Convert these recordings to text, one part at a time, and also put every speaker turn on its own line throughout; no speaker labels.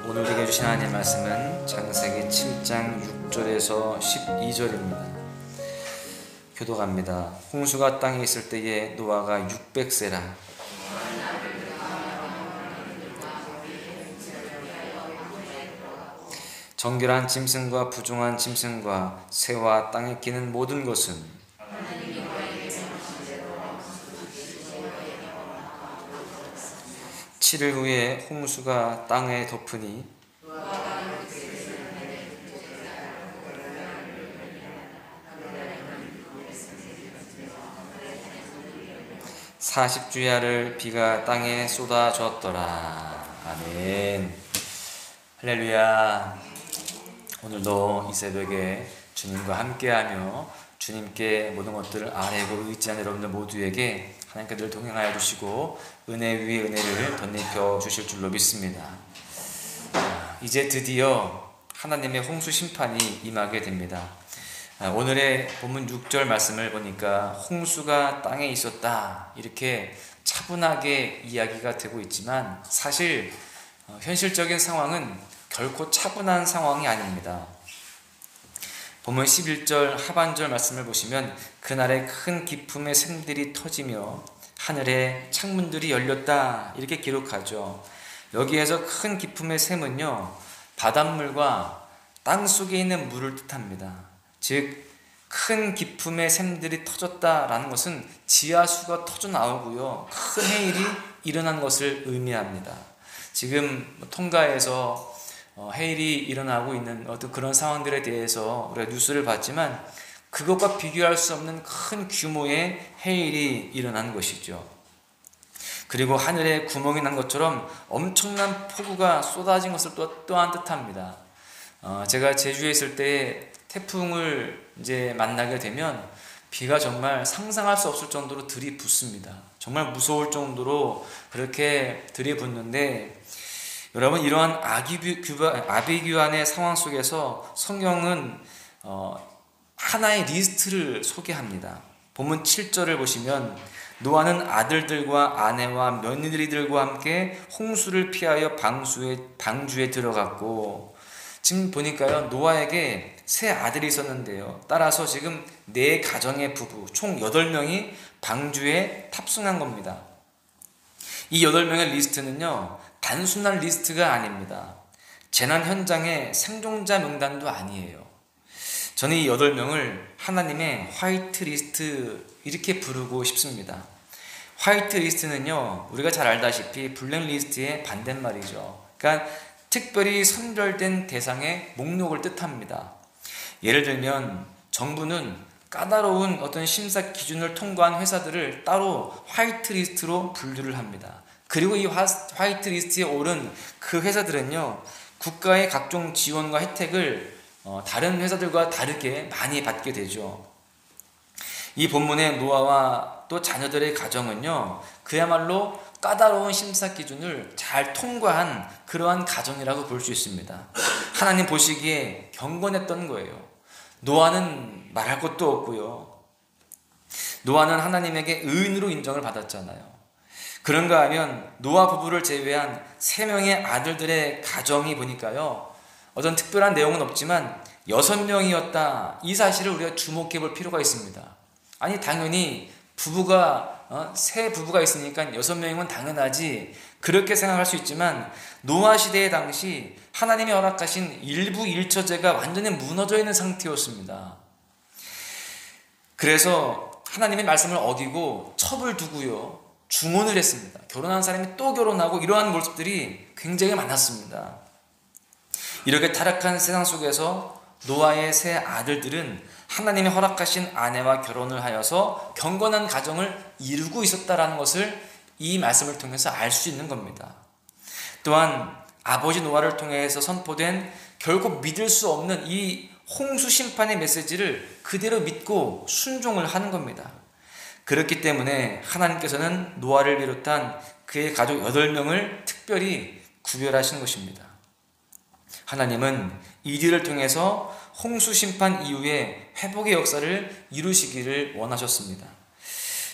오늘 우리에게 주신 하나님의 말씀은 창세기 7장 6절에서 12절입니다. 교독합니다. 홍수가 땅에 있을 때에 노아가 600세라. 정결한 짐승과 부정한 짐승과 새와 땅에 기는 모든 것은 7일 후에 홍수가 땅에 덮으니 40주야를 비가 땅에 쏟아졌더라. 아멘. 할렐루야. 오늘도 이 새벽에 주님과 함께하며 주님께 모든 것들을 아뢰고 의지하는 여러분들 모두에게 하나님께 늘 동행하여 주시고 은혜 위에 은혜를 덧입혀 주실 줄로 믿습니다. 이제 드디어 하나님의 홍수 심판이 임하게 됩니다. 오늘의 본문 6절 말씀을 보니까 홍수가 땅에 있었다 이렇게 차분하게 이야기가 되고 있지만 사실 현실적인 상황은 결코 차분한 상황이 아닙니다. 본문 11절 하반절 말씀을 보시면 그날에 큰 기품의 샘들이 터지며 하늘에 창문들이 열렸다 이렇게 기록하죠. 여기에서 큰 기품의 샘은요, 바닷물과 땅속에 있는 물을 뜻합니다. 즉 큰 기품의 샘들이 터졌다라는 것은 지하수가 터져 나오고요, 큰 해일이 일어난 것을 의미합니다. 지금 통가에서 해일이 일어나고 있는 어떤 그런 상황들에 대해서 우리가 뉴스를 봤지만 그것과 비교할 수 없는 큰 규모의 해일이 일어난 것이죠. 그리고 하늘에 구멍이 난 것처럼 엄청난 폭우가 쏟아진 것을 또한 뜻합니다. 제가 제주에 있을 때 태풍을 이제 만나게 되면 비가 정말 상상할 수 없을 정도로 들이붓습니다. 정말 무서울 정도로 그렇게 들이붓는데, 여러분, 이러한 아비규환의 상황 속에서 성경은 하나의 리스트를 소개합니다. 본문 7절을 보시면 노아는 아들들과 아내와 며느리들과 함께 홍수를 피하여 방주에 들어갔고, 지금 보니까요, 노아에게 세 아들이 있었는데요, 따라서 지금 4가정의 부부 총 8명이 방주에 탑승한 겁니다. 이 8명의 리스트는요, 단순한 리스트가 아닙니다. 재난 현장의 생존자 명단도 아니에요. 저는 이 8명을 하나님의 화이트 리스트 이렇게 부르고 싶습니다. 화이트 리스트는요, 우리가 잘 알다시피 블랙 리스트의 반대말이죠. 그러니까 특별히 선별된 대상의 목록을 뜻합니다. 예를 들면 정부는 까다로운 어떤 심사 기준을 통과한 회사들을 따로 화이트 리스트로 분류를 합니다. 그리고 이 화이트 리스트에 오른 그 회사들은요, 국가의 각종 지원과 혜택을 다른 회사들과 다르게 많이 받게 되죠. 이 본문의 노아와 또 자녀들의 가정은요, 그야말로 까다로운 심사 기준을 잘 통과한 그러한 가정이라고 볼 수 있습니다. 하나님 보시기에 경건했던 거예요. 노아는 말할 것도 없고요, 노아는 하나님에게 의인으로 인정을 받았잖아요. 그런가 하면 노아 부부를 제외한 3명의 아들들의 가정이 보니까요, 어떤 특별한 내용은 없지만 6명이었다. 이 사실을 우리가 주목해 볼 필요가 있습니다. 아니, 당연히 세 부부가 있으니까 6명이면 당연하지, 그렇게 생각할 수 있지만 노아 시대의 당시 하나님이 허락하신 일부 일처제가 완전히 무너져 있는 상태였습니다. 그래서 하나님의 말씀을 어기고 첩을 두고요, 중혼을 했습니다. 결혼한 사람이 또 결혼하고, 이러한 모습들이 굉장히 많았습니다. 이렇게 타락한 세상 속에서 노아의 세 아들들은 하나님이 허락하신 아내와 결혼을 하여서 경건한 가정을 이루고 있었다는 것을 이 말씀을 통해서 알 수 있는 겁니다. 또한 아버지 노아를 통해서 선포된 결코 믿을 수 없는 이 홍수 심판의 메시지를 그대로 믿고 순종을 하는 겁니다. 그렇기 때문에 하나님께서는 노아를 비롯한 그의 가족 8명을 특별히 구별하신 것입니다. 하나님은 이들을 통해서 홍수 심판 이후에 회복의 역사를 이루시기를 원하셨습니다.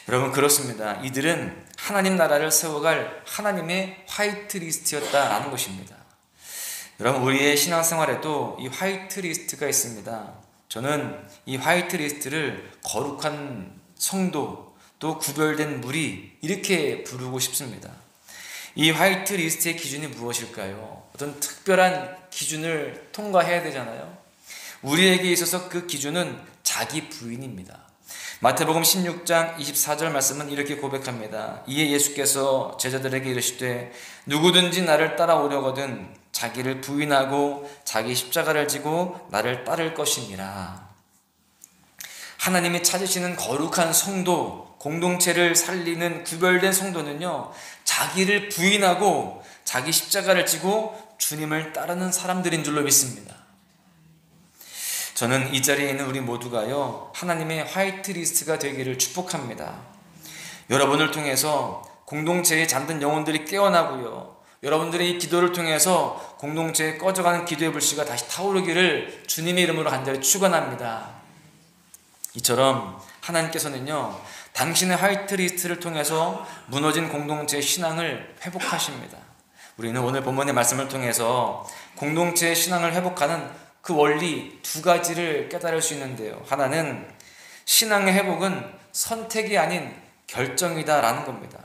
여러분, 그렇습니다. 이들은 하나님 나라를 세워갈 하나님의 화이트 리스트였다라는 것입니다. 여러분, 우리의 신앙생활에도 이 화이트 리스트가 있습니다. 저는 이 화이트 리스트를 거룩한 성도, 또 구별된 무리, 이렇게 부르고 싶습니다. 이 화이트 리스트의 기준이 무엇일까요? 어떤 특별한 기준을 통과해야 되잖아요. 우리에게 있어서 그 기준은 자기 부인입니다. 마태복음 16장 24절 말씀은 이렇게 고백합니다. 이에 예수께서 제자들에게 이르시되 누구든지 나를 따라오려거든 자기를 부인하고 자기 십자가를 지고 나를 따를 것이니라. 하나님이 찾으시는 거룩한 성도, 공동체를 살리는 구별된 성도는요, 자기를 부인하고 자기 십자가를 지고 주님을 따르는 사람들인 줄로 믿습니다. 저는 이 자리에 있는 우리 모두가요, 하나님의 화이트 리스트가 되기를 축복합니다. 여러분을 통해서 공동체에 잠든 영혼들이 깨어나고요, 여러분들의 이 기도를 통해서 공동체에 꺼져가는 기도의 불씨가 다시 타오르기를 주님의 이름으로 간절히 축원합니다. 이처럼 하나님께서는요, 당신의 화이트 리스트를 통해서 무너진 공동체의 신앙을 회복하십니다. 우리는 오늘 본문의 말씀을 통해서 공동체의 신앙을 회복하는 그 원리 두 가지를 깨달을 수 있는데요. 하나는 신앙의 회복은 선택이 아닌 결정이다라는 겁니다.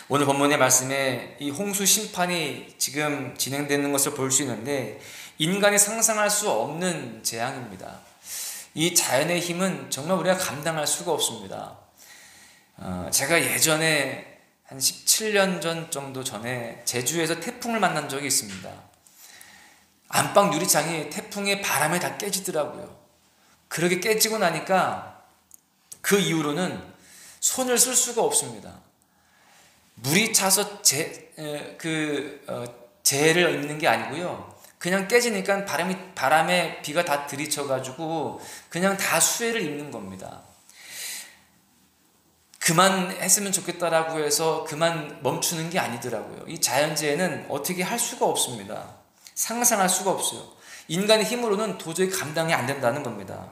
오늘 본문의 말씀에 이 홍수 심판이 지금 진행되는 것을 볼 수 있는데, 인간이 상상할 수 없는 재앙입니다. 이 자연의 힘은 정말 우리가 감당할 수가 없습니다. 제가 예전에 한 17년 전 정도 전에 제주에서 태풍을 만난 적이 있습니다. 안방 유리창이 태풍의 바람에 다 깨지더라고요. 그렇게 깨지고 나니까 그 이후로는 손을 쓸 수가 없습니다. 물이 차서 재를 입는 게 아니고요, 그냥 깨지니까 바람에 비가 다 들이쳐가지고 그냥 다 수해를 입는 겁니다. 그만했으면 좋겠다라고 해서 그만 멈추는 게 아니더라고요. 이 자연재해는 어떻게 할 수가 없습니다. 상상할 수가 없어요. 인간의 힘으로는 도저히 감당이 안 된다는 겁니다.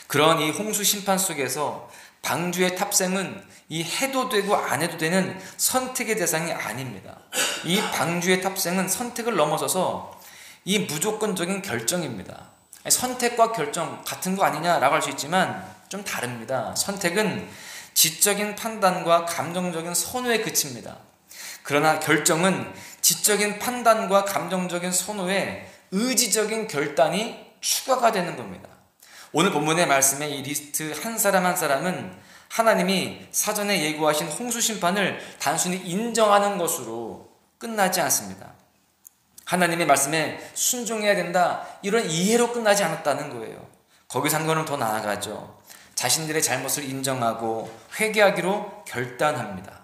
그런 이 홍수 심판 속에서 방주의 탑승은 이 해도 되고 안 해도 되는 선택의 대상이 아닙니다. 이 방주의 탑승은 선택을 넘어서서 이 무조건적인 결정입니다. 선택과 결정 같은 거 아니냐라고 할 수 있지만 좀 다릅니다. 선택은 지적인 판단과 감정적인 선호에 그칩니다. 그러나 결정은 지적인 판단과 감정적인 선호에 의지적인 결단이 추가가 되는 겁니다. 오늘 본문의 말씀에 이 리스트 한 사람 한 사람은 하나님이 사전에 예고하신 홍수 심판을 단순히 인정하는 것으로 끝나지 않습니다. 하나님의 말씀에 순종해야 된다, 이런 이해로 끝나지 않았다는 거예요. 거기서 한 걸음 더 나아가죠. 자신들의 잘못을 인정하고 회개하기로 결단합니다.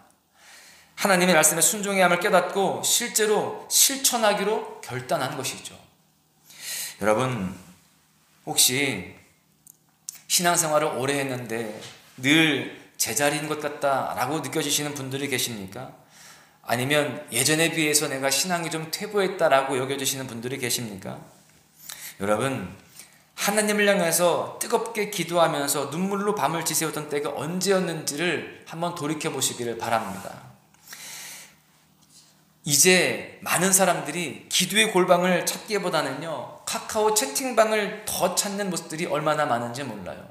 하나님의 말씀에 순종해야 함을 깨닫고 실제로 실천하기로 결단한 것이죠. 여러분, 혹시 신앙생활을 오래 했는데 늘 제자리인 것 같다라고 느껴지시는 분들이 계십니까? 아니면 예전에 비해서 내가 신앙이 좀 퇴보했다라고 여겨지시는 분들이 계십니까? 여러분, 하나님을 향해서 뜨겁게 기도하면서 눈물로 밤을 지새웠던 때가 언제였는지를 한번 돌이켜 보시기를 바랍니다. 이제 많은 사람들이 기도의 골방을 찾기보다는요, 카카오 채팅방을 더 찾는 모습들이 얼마나 많은지 몰라요.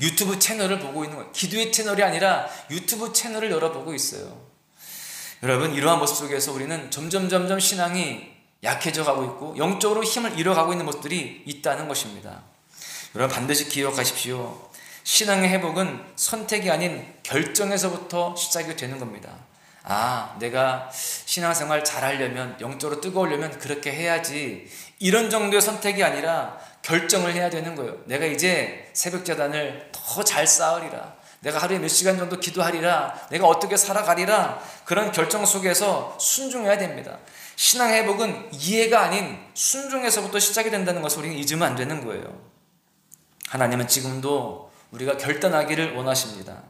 유튜브 채널을 보고 있는 거예요. 기도의 채널이 아니라 유튜브 채널을 열어보고 있어요. 여러분, 이러한 모습 속에서 우리는 점점 신앙이 약해져 가고 있고 영적으로 힘을 잃어가고 있는 모습들이 있다는 것입니다. 여러분, 반드시 기억하십시오. 신앙의 회복은 선택이 아닌 결정에서부터 시작이 되는 겁니다. 내가 신앙생활 잘하려면, 영적으로 뜨거우려면 그렇게 해야지, 이런 정도의 선택이 아니라 결정을 해야 되는 거예요. 내가 이제 새벽제단을 더 잘 쌓으리라, 내가 하루에 몇 시간 정도 기도하리라, 내가 어떻게 살아가리라, 그런 결정 속에서 순종해야 됩니다. 신앙의 회복은 이해가 아닌 순종에서부터 시작이 된다는 것을 우리는 잊으면 안 되는 거예요. 하나님은 지금도 우리가 결단하기를 원하십니다.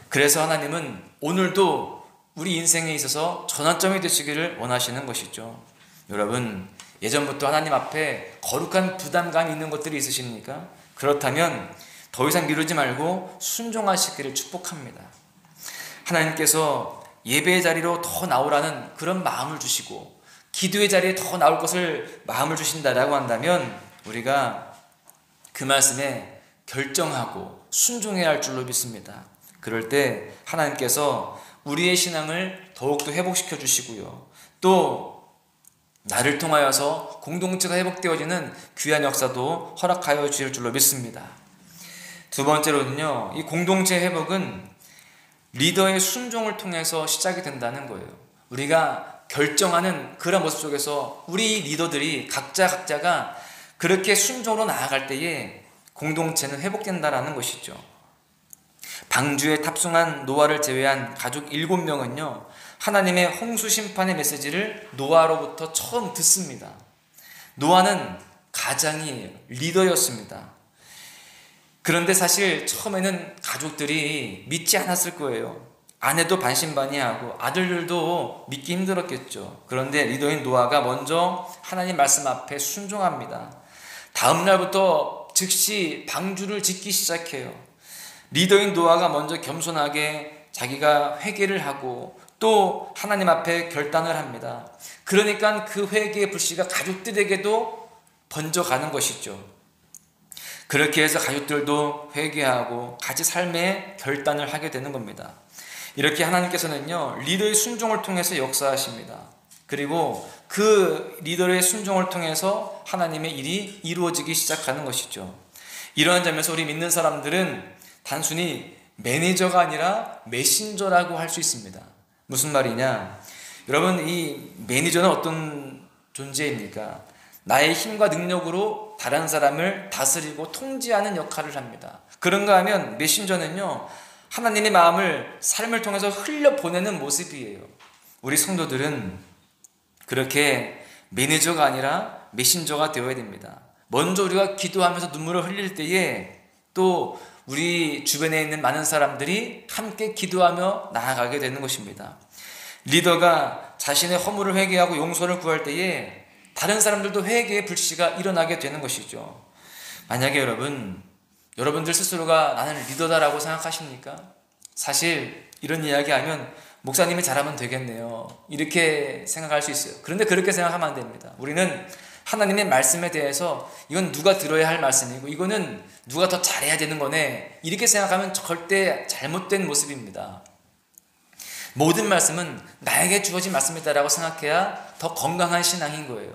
그래서 하나님은 오늘도 우리 인생에 있어서 전환점이 되시기를 원하시는 것이죠. 여러분, 예전부터 하나님 앞에 거룩한 부담감이 있는 것들이 있으십니까? 그렇다면 더 이상 미루지 말고 순종하시기를 축복합니다. 하나님께서 예배의 자리로 더 나오라는 그런 마음을 주시고 기도의 자리에 더 나올 것을 마음을 주신다라고 한다면 우리가 그 말씀에 결정하고 순종해야 할 줄로 믿습니다. 그럴 때 하나님께서 우리의 신앙을 더욱더 회복시켜 주시고요. 또 나를 통하여서 공동체가 회복되어지는 귀한 역사도 허락하여 주실 줄로 믿습니다. 두 번째로는요, 이 공동체 회복은 리더의 순종을 통해서 시작이 된다는 거예요. 우리가 결정하는 그런 모습 속에서 우리 리더들이 각자가 그렇게 순종으로 나아갈 때에 공동체는 회복된다는 것이죠. 방주에 탑승한 노아를 제외한 가족 7명은요 하나님의 홍수 심판의 메시지를 노아로부터 처음 듣습니다. 노아는 가장이에요. 리더였습니다. 그런데 사실 처음에는 가족들이 믿지 않았을 거예요. 아내도 반신반의하고 아들들도 믿기 힘들었겠죠. 그런데 리더인 노아가 먼저 하나님 말씀 앞에 순종합니다. 다음 날부터 즉시 방주를 짓기 시작해요. 리더인 노아가 먼저 겸손하게 자기가 회개를 하고 또 하나님 앞에 결단을 합니다. 그러니까 그 회개의 불씨가 가족들에게도 번져가는 것이죠. 그렇게 해서 가족들도 회개하고 같이 삶의 결단을 하게 되는 겁니다. 이렇게 하나님께서는요 리더의 순종을 통해서 역사하십니다. 그리고 그 리더의 순종을 통해서 하나님의 일이 이루어지기 시작하는 것이죠. 이러한 점에서 우리 믿는 사람들은 단순히 매니저가 아니라 메신저라고 할 수 있습니다. 무슨 말이냐? 여러분, 이 매니저는 어떤 존재입니까? 나의 힘과 능력으로 다른 사람을 다스리고 통제하는 역할을 합니다. 그런가 하면 메신저는요 하나님의 마음을 삶을 통해서 흘려보내는 모습이에요. 우리 성도들은 그렇게 매니저가 아니라 메신저가 되어야 됩니다. 먼저 우리가 기도하면서 눈물을 흘릴 때에 또 우리 주변에 있는 많은 사람들이 함께 기도하며 나아가게 되는 것입니다. 리더가 자신의 허물을 회개하고 용서를 구할 때에 다른 사람들도 회개의 불씨가 일어나게 되는 것이죠. 만약에 여러분들 스스로가 나는 리더다라고 생각하십니까? 사실 이런 이야기하면 목사님이 잘하면 되겠네요, 이렇게 생각할 수 있어요. 그런데 그렇게 생각하면 안 됩니다. 우리는 하나님의 말씀에 대해서 이건 누가 들어야 할 말씀이고 이거는 누가 더 잘해야 되는 거네, 이렇게 생각하면 절대 잘못된 모습입니다. 모든 말씀은 나에게 주어진 말씀이다라고 생각해야 더 건강한 신앙인 거예요.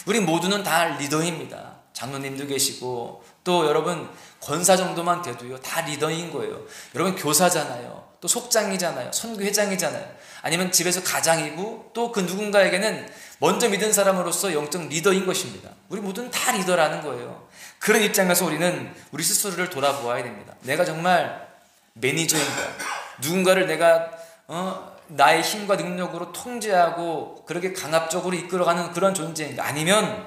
우리 모두는 다 리더입니다. 장로님도 계시고 또 여러분 권사 정도만 돼도요 다 리더인 거예요. 여러분 교사잖아요. 또 속장이잖아요. 선교회장이잖아요. 아니면 집에서 가장이고 또 그 누군가에게는 먼저 믿은 사람으로서 영적 리더인 것입니다. 우리 모두는 다 리더라는 거예요. 그런 입장에서 우리는 우리 스스로를 돌아보아야 됩니다. 내가 정말 매니저인가? 누군가를 내가 나의 힘과 능력으로 통제하고 그렇게 강압적으로 이끌어가는 그런 존재인가? 아니면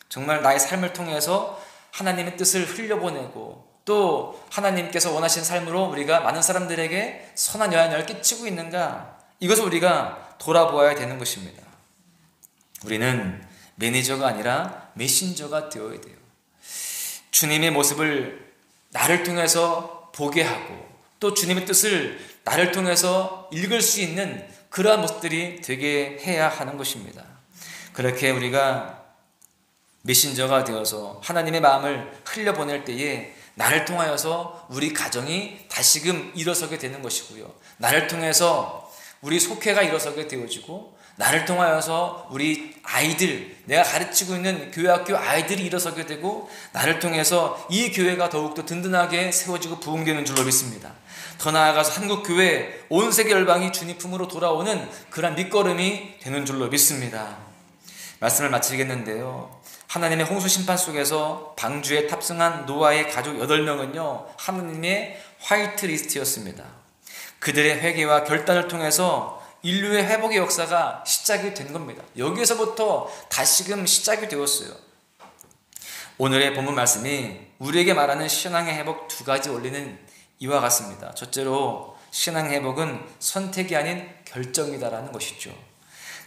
정말 나의 삶을 통해서 하나님의 뜻을 흘려보내고 또 하나님께서 원하시는 삶으로 우리가 많은 사람들에게 선한 영향을 끼치고 있는가? 이것을 우리가 돌아보아야 되는 것입니다. 우리는 매니저가 아니라 메신저가 되어야 돼요. 주님의 모습을 나를 통해서 보게 하고 또 주님의 뜻을 나를 통해서 읽을 수 있는 그러한 모습들이 되게 해야 하는 것입니다. 그렇게 우리가 메신저가 되어서 하나님의 마음을 흘려보낼 때에 나를 통하여서 우리 가정이 다시금 일어서게 되는 것이고요. 나를 통해서 우리 속회가 일어서게 되어지고 나를 통하여서 우리 아이들, 내가 가르치고 있는 교회 학교 아이들이 일어서게 되고 나를 통해서 이 교회가 더욱더 든든하게 세워지고 부흥되는 줄로 믿습니다. 더 나아가서 한국교회 온 세계 열방이 주님 품으로 돌아오는 그런 밑거름이 되는 줄로 믿습니다. 말씀을 마치겠는데요, 하나님의 홍수 심판 속에서 방주에 탑승한 노아의 가족 8명은요 하나님의 화이트 리스트였습니다. 그들의 회개와 결단을 통해서 인류의 회복의 역사가 시작이 된 겁니다. 여기에서부터 다시금 시작이 되었어요. 오늘의 본문 말씀이 우리에게 말하는 신앙의 회복 2가지 원리는 이와 같습니다. 첫째로 신앙의 회복은 선택이 아닌 결정이다라는 것이죠.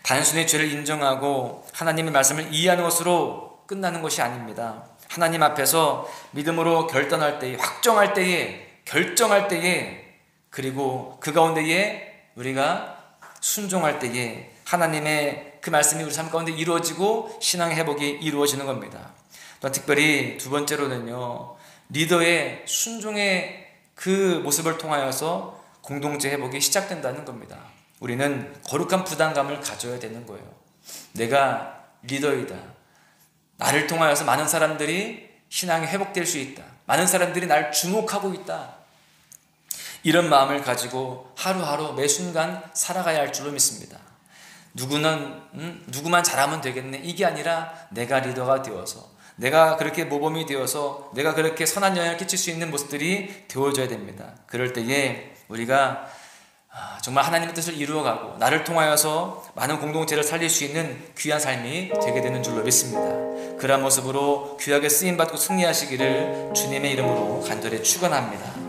단순히 죄를 인정하고 하나님의 말씀을 이해하는 것으로 끝나는 것이 아닙니다. 하나님 앞에서 믿음으로 결단할 때에, 확정할 때에, 결정할 때에, 그리고 그 가운데에 우리가 순종할 때에 하나님의 그 말씀이 우리 삶 가운데 이루어지고 신앙의 회복이 이루어지는 겁니다. 또 특별히 두 번째로는요, 리더의 순종의 그 모습을 통하여서 공동체 회복이 시작된다는 겁니다. 우리는 거룩한 부담감을 가져야 되는 거예요. 내가 리더이다. 나를 통하여서 많은 사람들이 신앙이 회복될 수 있다. 많은 사람들이 날 주목하고 있다. 이런 마음을 가지고 하루하루 매 순간 살아가야 할 줄로 믿습니다. 누구만 잘하면 되겠네. 이게 아니라 내가 리더가 되어서, 내가 그렇게 모범이 되어서, 내가 그렇게 선한 영향을 끼칠 수 있는 모습들이 되어져야 됩니다. 그럴 때에 우리가 정말 하나님의 뜻을 이루어가고 나를 통하여서 많은 공동체를 살릴 수 있는 귀한 삶이 되게 되는 줄로 믿습니다. 그러한 모습으로 귀하게 쓰임받고 승리하시기를 주님의 이름으로 간절히 축원합니다.